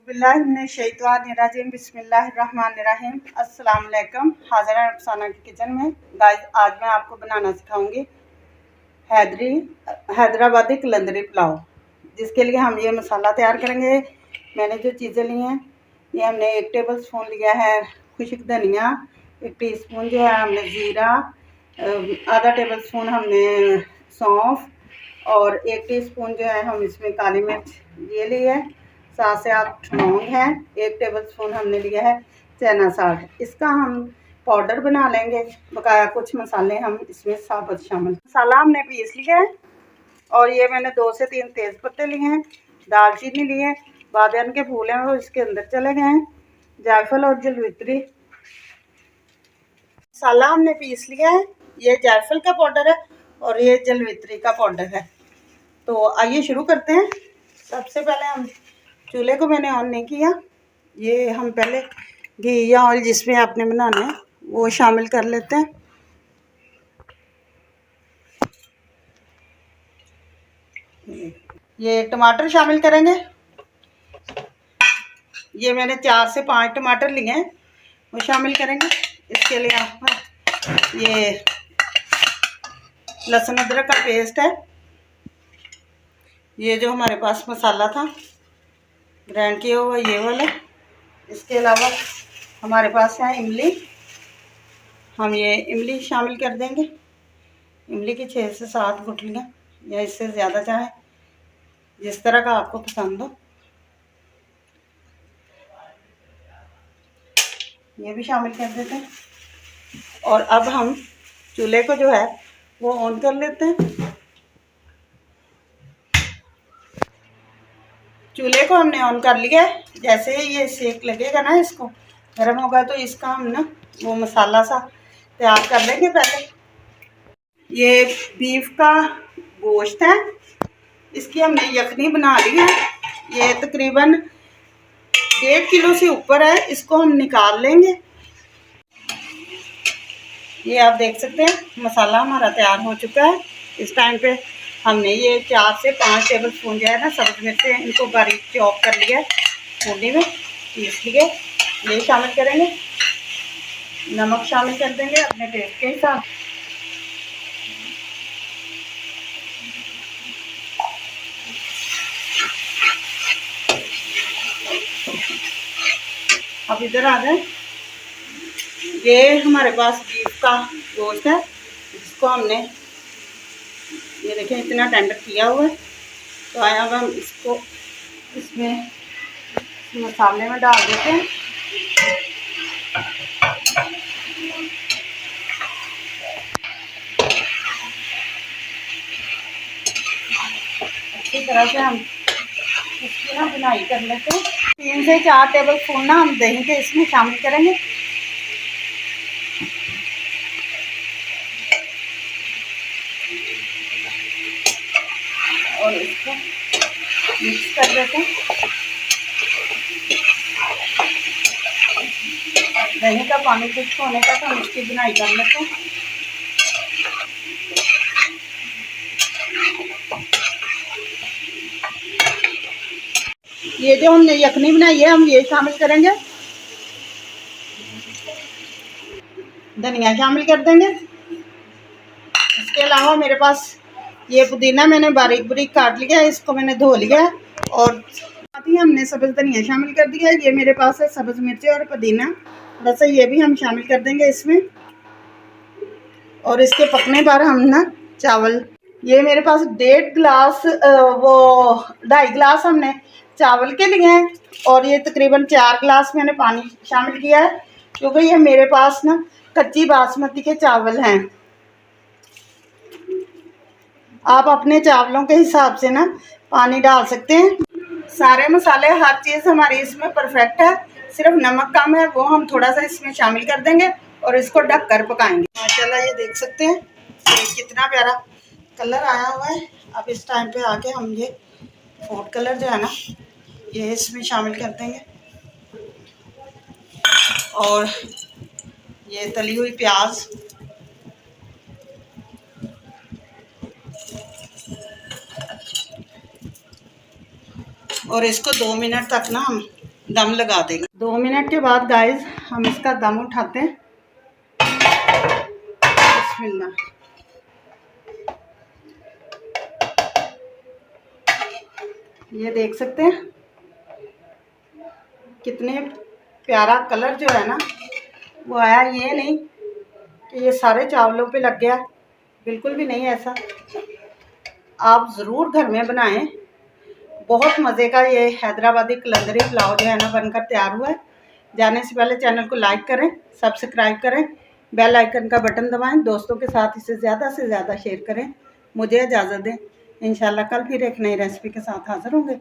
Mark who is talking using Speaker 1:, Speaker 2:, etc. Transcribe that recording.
Speaker 1: बिस्मिल्लाहिर्रहमानिर्रहीम बिस्मिल्लाहिर्रहमानिर्रहीम अस्सलाम वालेकुम। हाज़िर है अफसाना की किचन में। गाइस, आज मैं आपको बनाना सिखाऊंगी हैदराबादी कलंदरी पुलाव, जिसके लिए हम ये मसाला तैयार करेंगे। मैंने जो चीज़ें ली हैं, ये हमने 1 टेबल स्पून लिया है खुश्क धनिया, 1 टीस्पून जो है हमने ज़ीरा, आधा टेबल स्पून हमने सौंफ और 1 टीस्पून जो है हम इसमें काली मिर्च ये ली है, 7 से 8 लौंग हैं, 1 टेबल स्पून हमने लिया है चना साल्ट। इसका हम पाउडर बना लेंगे। बकाया कुछ मसाले हम इसमें साबुत शामिल। मसाला हमने पीस लिया है और ये मैंने 2 से 3 तेज़ पत्ते लिए हैं, दालचीनी लिए हैं, बादियान के फूल हैं वो इसके अंदर चले गए हैं, जायफल और जलवित्री। मसाला हमने पीस लिया है, ये जायफल का पाउडर है और ये जलवित्री का पाउडर है। तो आइए शुरू करते हैं। सबसे पहले हम चूल्हे को मैंने ऑन नहीं किया, ये हम पहले घी या ऑयल जिसमें आपने बनाना है वो शामिल कर लेते हैं। ये टमाटर शामिल करेंगे। ये मैंने 4 से 5 टमाटर लिए हैं, वो शामिल करेंगे। इसके लिए आप ये लहसुन अदरक का पेस्ट है, ये जो हमारे पास मसाला था ग्राइंड किया हुआ ये वाला। इसके अलावा हमारे पास है इमली, हम ये इमली शामिल कर देंगे। इमली की 6 से 7 गुठलियाँ या इससे ज़्यादा चाहे, जिस तरह का आपको पसंद हो, ये भी शामिल कर देते हैं। और अब हम चूल्हे को जो है वो ऑन कर लेते हैं। चूल्हे को हमने ऑन कर लिया है। जैसे ही ये सेक लगेगा ना, इसको गर्म होगा तो इसका हम ना वो मसाला सा तैयार कर लेंगे। पहले ये बीफ का गोश्त है, इसकी हमने यखनी बना ली है। ये तकरीबन 1.5 किलो से ऊपर है, इसको हम निकाल लेंगे। ये आप देख सकते हैं मसाला हमारा तैयार हो चुका है। इस टाइम पे हमने ये 4 से 5 टेबल स्पून जो है ना सब्ज़ मिर्चें, इनको बारीक चॉप कर लिया है, कूटी में पीस लिए, ये शामिल करेंगे। नमक शामिल कर देंगे अपने टेस्ट के हिसाब। अब इधर आ जाए, ये हमारे पास बीफ का गोश्त है, जिसको हमने ये देखें इतना टेंडर किया हुआ है। तो आया अब हम इसको इसमें मसाले में डाल देते हैं। अच्छी तरह से हम इसकी ना बुनाई कर लेते हैं। 3 से 4 टेबल स्पून ना हम दही के इसमें शामिल करेंगे। और इसको मिक्स कर देते हैं। दही का पानी खुश्क होने तक हम इसकी बुनाई कर लेते हैं। ये जो हमने यखनी बनाई है हम ये शामिल करेंगे, धनिया शामिल कर देंगे। इसके अलावा मेरे पास ये पुदीना मैंने बारीक बारीक काट लिया है, इसको मैंने धो लिया है। और साथ ही हमने सब्ज़ धनिया शामिल कर दिया है। ये मेरे पास है सब्ज़ मिर्ची और पुदीना, बस ये भी हम शामिल कर देंगे इसमें। और इसके पकने पर हम ना चावल, ये मेरे पास 1.5 गिलास वो 2.5 गिलास हमने चावल के लिए हैं, और ये तकरीबन 4 गिलास मैंने पानी शामिल किया है, क्योंकि ये मेरे पास ना कच्ची बासमती के चावल हैं। आप अपने चावलों के हिसाब से ना पानी डाल सकते हैं। सारे मसाले हर चीज़ हमारी इसमें परफेक्ट है, सिर्फ नमक कम है, वो हम थोड़ा सा इसमें शामिल कर देंगे और इसको ढक कर पकाएंगे। माशाल्लाह ये देख सकते हैं कितना प्यारा कलर आया हुआ है। अब इस टाइम पे आके हम ये फूड कलर जो है ना ये इसमें शामिल कर देंगे। और ये तली हुई प्याज, और इसको 2 मिनट तक ना हम दम लगा देंगे। 2 मिनट के बाद गाइस हम इसका दम उठाते हैं। बिस्मिल्लाह। ये देख सकते हैं कितने प्यारा कलर जो है ना वो आया। ये नहीं कि ये सारे चावलों पे लग गया, बिल्कुल भी नहीं ऐसा। आप ज़रूर घर में बनाएं। बहुत मज़े का ये हैदराबादी कलंदरी पुलाव जो है ना बनकर तैयार हुआ है। जाने से पहले चैनल को लाइक करें, सब्सक्राइब करें, बेल आइकन का बटन दबाएं, दोस्तों के साथ इसे ज़्यादा से ज़्यादा शेयर करें। मुझे इजाज़त दें। इंशाल्लाह कल फिर एक नई रेसिपी के साथ हाज़िर होंगे।